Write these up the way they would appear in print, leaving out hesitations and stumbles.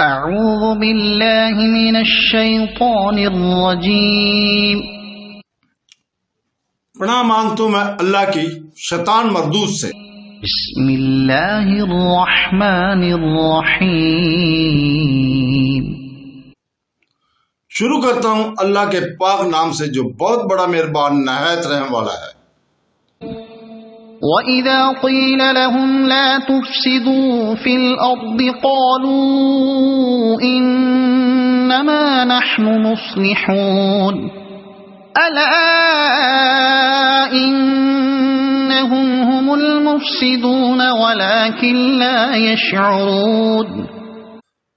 اعوذ باللہ من الشیطان الرجیم۔ پناہ مانگتا ہوں میں اللہ کی شیطان مردود سے۔ بسم اللہ الرحمن الرحیم۔ شروع کرتا ہوں اللہ کے پاک نام سے جو بہت بڑا مہربان نہایت رحم والا ہے۔ وَإِذَا قِيلَ لَهُمْ لَا تُفْسِدُوا فِي الْأَرْضِ قَالُوا إِنَّمَا نَحْنُ مُصْلِحُونَ أَلَا إِنَّهُمْ هُمُ الْمُفْسِدُونَ وَلَكِنْ لَا يَشْعُرُونَ۔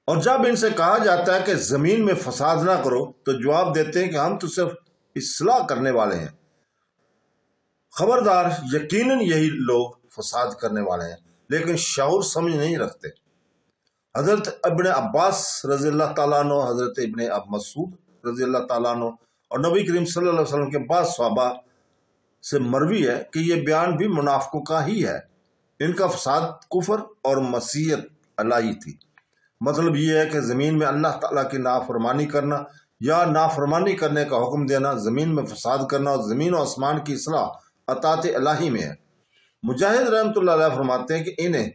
اور جب ان سے کہا جاتا ہے کہ زمین میں فساد نہ کرو تو جواب دیتے ہیں کہ ہم تو صرف اصلاح کرنے والے ہیں۔ خبردار، یقیناً یہی لوگ فساد کرنے والے ہیں لیکن شعور سمجھ نہیں رکھتے۔ حضرت ابن عباس رضی اللہ تعالیٰ عنہ، حضرت ابن مسعود رضی اللہ تعالیٰ عنہ اور نبی کریم صلی اللہ علیہ وسلم کے بعض صحابہ سے مروی ہے کہ یہ بیان بھی منافقوں کا ہی ہے۔ ان کا فساد کفر اور مسیحیت الہی تھی۔ مطلب یہ ہے کہ زمین میں اللہ تعالیٰ کی نافرمانی کرنا یا نافرمانی کرنے کا حکم دینا، زمین میں فساد کرنا اور زمین و آسمان کی اصلاح اطاعت الہی میں ہے۔ مجاہد رحمۃ اللہ علیہ فرماتے ہیں کہ انہیں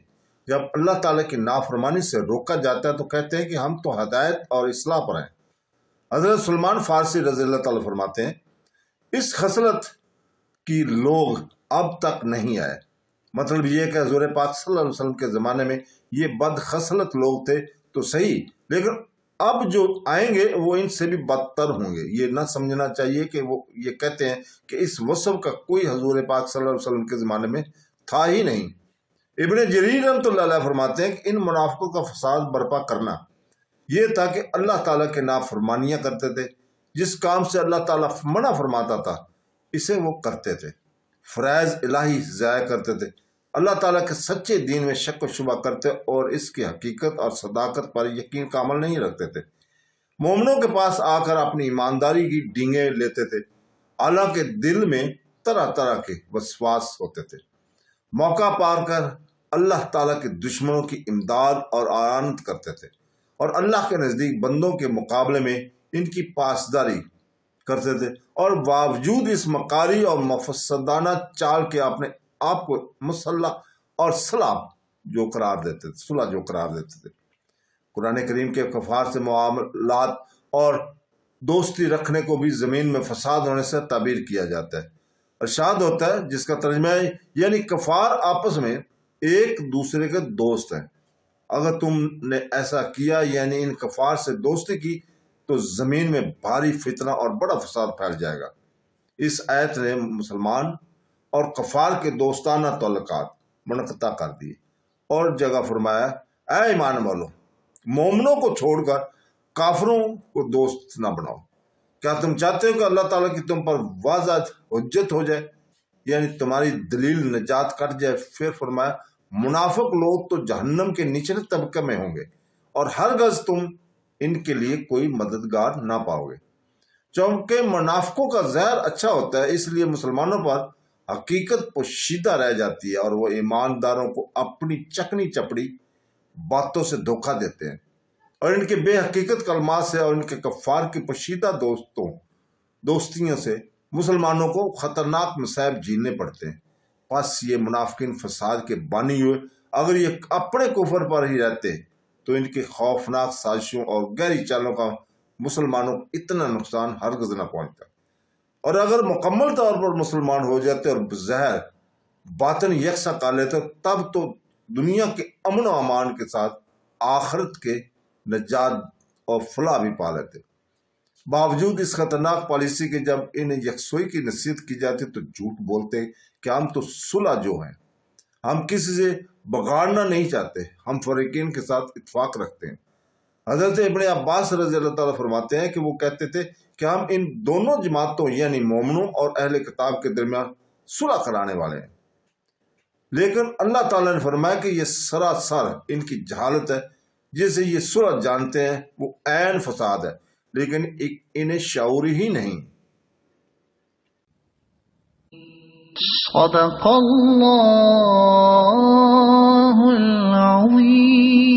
جب اللہ تعالیٰ کی نافرمانی سے روکا جاتا ہے تو کہتے ہیں کہ ہم تو ہدایت اور اصلاح پر ہیں۔ حضرت سلمان فارسی رضی اللہ تعالیٰ فرماتے ہیں اس خصلت کی لوگ اب تک نہیں آئے۔ مطلب یہ ہے کہ حضور پاک صلی اللہ علیہ وسلم کے زمانے میں یہ بد خصلت لوگ تھے تو صحیح، لیکن اب جو آئیں گے وہ ان سے بھی بدتر ہوں گے۔ یہ نہ سمجھنا چاہیے کہ وہ یہ کہتے ہیں کہ اس وصف کا کوئی حضور پاک صلی اللہ علیہ وسلم کے زمانے میں تھا ہی نہیں۔ ابن جریر رحمۃ اللہ علیہ فرماتے ہیں کہ ان منافقوں کا فساد برپا کرنا یہ تھا کہ اللہ تعالیٰ کے نافرمانیاں کرتے تھے، جس کام سے اللہ تعالیٰ منع فرماتا تھا اسے وہ کرتے تھے، فرائض الہی ضائع کرتے تھے، اللہ تعالیٰ کے سچے دین میں شک و شبہ کرتے اور اس کی حقیقت اور صداقت پر یقین کا عمل نہیں رکھتے تھے۔ مومنوں کے پاس آ کر اپنی ایمانداری کی ڈینگیں لیتے تھے، حالانکہ دل میں طرح طرح کے وسواس ہوتے تھے۔ موقع پا کر اللہ تعالیٰ کے دشمنوں کی امداد اور اعانت کرتے تھے اور اللہ کے نزدیک بندوں کے مقابلے میں ان کی پاسداری کرتے تھے، اور باوجود اس مکاری اور مفسدانہ چال کے اپنے آپ کو مسلح اور صلح جو قرار دیتے تھے۔ قرآن کریم کے کفار سے معاملات اور دوستی رکھنے کو بھی زمین میں فساد ہونے سے تعبیر کیا جاتا ہے۔ ارشاد ہوتا ہے جس کا ترجمہ ہے یعنی کفار آپس میں ایک دوسرے کے دوست ہیں۔ اگر تم نے ایسا کیا یعنی ان کفار سے دوستی کی تو زمین میں بھاری فتنہ اور بڑا فساد پھیل جائے گا۔ اس آیت نے مسلمان اور کفار کے دوستانہ تعلقات منقطع کر دیے اور جگہ فرمایا اے ایمان والو، مومنوں کو چھوڑ کر کافروں کو دوست نہ بناؤ۔ کیا تم چاہتے ہو کہ اللہ تعالیٰ کی تم پر واضح حجت ہو جائے، یعنی تمہاری دلیل نجات کٹ جائے؟ پھر فرمایا منافق لوگ تو جہنم کے نچلے طبقے میں ہوں گے اور ہرگز تم ان کے لیے کوئی مددگار نہ پاؤ گے۔ چونکہ منافقوں کا زہر اچھا ہوتا ہے اس لیے مسلمانوں پر حقیقت پوشیدہ رہ جاتی ہے اور وہ ایمانداروں کو اپنی چکنی چپڑی باتوں سے دھوکہ دیتے ہیں اور ان کے بے حقیقت کلمات سے اور ان کے کفار کی پوشیدہ دوستیوں سے مسلمانوں کو خطرناک مصائب جھیلنے پڑتے ہیں۔ بس یہ منافقین فساد کے بانی ہوئے، اگر یہ اپنے کفر پر ہی رہتے تو ان کی خوفناک سازشوں اور گہری چالوں کا مسلمانوں کو اتنا نقصان ہرگز نہ پہنچتا، اور اگر مکمل طور پر مسلمان ہو جاتے اور ظاہر باطن یکساں کر لیتے تب تو دنیا کے امن و امان کے ساتھ آخرت کے نجات اور فلاح بھی پا لیتے۔ باوجود اس خطرناک پالیسی کے جب انہیں یکسوئی کی نصیحت کی جاتی تو جھوٹ بولتے کہ ہم تو صلح جو ہیں، ہم کسی سے بگاڑنا نہیں چاہتے، ہم فریقین کے ساتھ اتفاق رکھتے ہیں۔ حضرت ابن عباس رضی اللہ تعالیٰ فرماتے ہیں کہ وہ کہتے تھے کہ ہم ان دونوں جماعتوں یعنی مومنوں اور اہل کتاب کے درمیان صلح کرانے والے ہیں، لیکن اللہ تعالیٰ نے فرمایا کہ یہ سراسر ان کی جہالت ہے۔ جیسے یہ صلح جانتے ہیں وہ عین فساد ہے لیکن انہیں شعور ہی نہیں۔ صدق اللہ العظیم۔